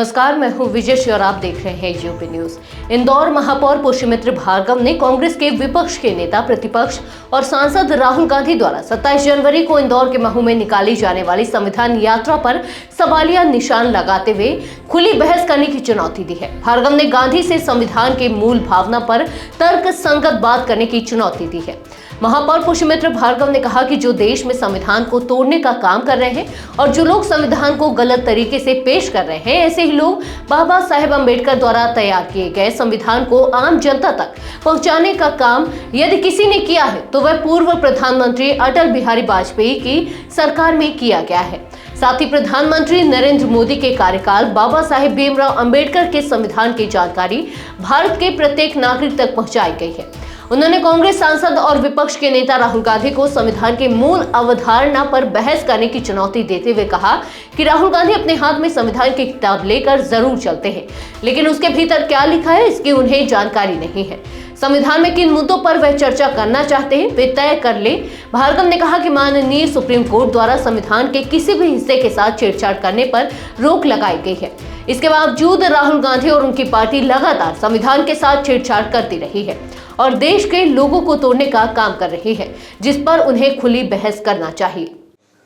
नमस्कार, मैं हूं विजय और आप देख रहे हैं यूपी न्यूज। इंदौर महापौर पुष्यमित्र भार्गव ने कांग्रेस के विपक्ष के नेता, प्रतिपक्ष और सांसद राहुल गांधी द्वारा 27 जनवरी को इंदौर के महू में निकाली जाने वाली संविधान यात्रा पर सवालिया निशान लगाते हुए खुली बहस करने की चुनौती दी है। भार्गव ने गांधी से संविधान के मूल भावना पर तर्क संगत बात करने की चुनौती दी है। महापौर पुष्यमित्र भार्गव ने कहा कि जो देश में संविधान को तोड़ने का काम कर रहे हैं और जो लोग संविधान को गलत तरीके से पेश कर रहे हैं, ऐसे ही लोग बाबा साहेब अम्बेडकर द्वारा तैयार किए गए संविधान को आम जनता तक पहुंचाने का काम यदि किसी ने किया है तो वह पूर्व प्रधानमंत्री अटल बिहारी वाजपेयी की सरकार में किया गया है। साथ ही प्रधानमंत्री नरेंद्र मोदी के कार्यकाल बाबा साहेब भीमराव अंबेडकर के संविधान की जानकारी भारत के प्रत्येक नागरिक तक पहुंचाई गई है। उन्होंने कांग्रेस सांसद और विपक्ष के नेता राहुल गांधी को संविधान के मूल अवधारणा पर बहस करने की चुनौती देते हुए कहा कि राहुल गांधी अपने हाथ में संविधान की किताब लेकर जरूर चलते हैं, लेकिन उसके भीतर क्या लिखा है इसकी उन्हें जानकारी नहीं है। संविधान में किन मुद्दों पर वह चर्चा करना चाहते हैं वे तय कर ले। भार्गव ने कहा कि माननीय सुप्रीम कोर्ट द्वारा संविधान के किसी भी हिस्से के साथ छेड़छाड़ करने पर रोक लगाई गई है। इसके बावजूद राहुल गांधी और उनकी पार्टी लगातार संविधान के साथ छेड़छाड़ करती रही है और देश के लोगों को तोड़ने का काम कर रही है, जिस पर उन्हें खुली बहस करना चाहिए।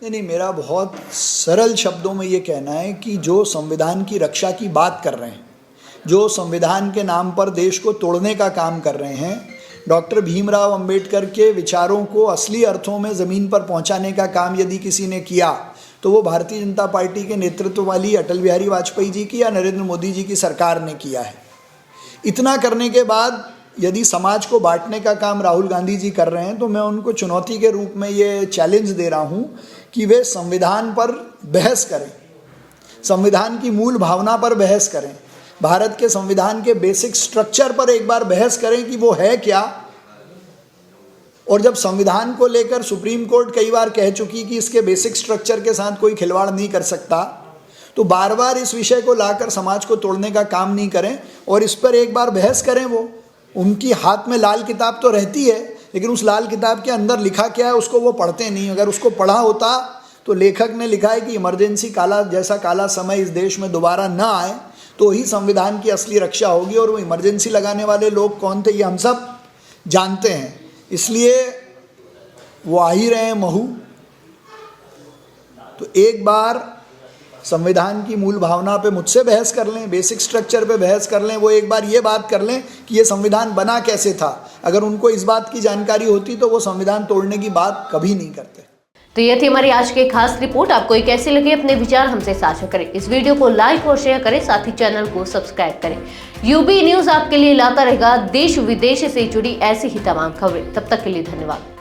नहीं, मेरा बहुत सरल शब्दों में ये कहना है कि जो संविधान की रक्षा की बात कर रहे हैं, जो संविधान के नाम पर देश को तोड़ने का काम कर रहे हैं, डॉक्टर भीमराव अंबेडकर के विचारों को असली अर्थों में ज़मीन पर पहुंचाने का काम यदि किसी ने किया तो वो भारतीय जनता पार्टी के नेतृत्व वाली अटल बिहारी वाजपेयी जी की या नरेंद्र मोदी जी की सरकार ने किया है। इतना करने के बाद यदि समाज को बांटने का काम राहुल गांधी जी कर रहे हैं तो मैं उनको चुनौती के रूप में ये चैलेंज दे रहा हूँ कि वे संविधान पर बहस करें, संविधान की मूल भावना पर बहस करें, भारत के संविधान के बेसिक स्ट्रक्चर पर एक बार बहस करें कि वो है क्या। और जब संविधान को लेकर सुप्रीम कोर्ट कई बार कह चुकी कि इसके बेसिक स्ट्रक्चर के साथ कोई खिलवाड़ नहीं कर सकता, तो बार बार इस विषय को लाकर समाज को तोड़ने का काम नहीं करें और इस पर एक बार बहस करें। वो उनकी हाथ में लाल किताब तो रहती है, लेकिन उस लाल किताब के अंदर लिखा क्या है उसको वो पढ़ते नहीं। अगर उसको पढ़ा होता तो लेखक ने लिखा है कि इमरजेंसी काला जैसा काला समय इस देश में दोबारा ना आए तो ही संविधान की असली रक्षा होगी। और वो इमरजेंसी लगाने वाले लोग कौन थे ये हम सब जानते हैं। इसलिए वो आ ही रहे हैं महू, तो एक बार संविधान की मूल भावना पे मुझसे बहस कर लें, बेसिक स्ट्रक्चर पे बहस कर लें। वो एक बार ये बात कर लें कि ये संविधान बना कैसे था। अगर उनको इस बात की जानकारी होती तो वो संविधान तोड़ने की बात कभी नहीं करते। तो ये थी हमारी आज की खास रिपोर्ट। आपको ये कैसी लगी अपने विचार हमसे साझा करें। इस वीडियो को लाइक और शेयर करें, साथ ही चैनल को सब्सक्राइब करें। यूबी न्यूज आपके लिए लाता रहेगा देश विदेश से जुड़ी ऐसी ही तमाम खबरें। तब तक के लिए धन्यवाद।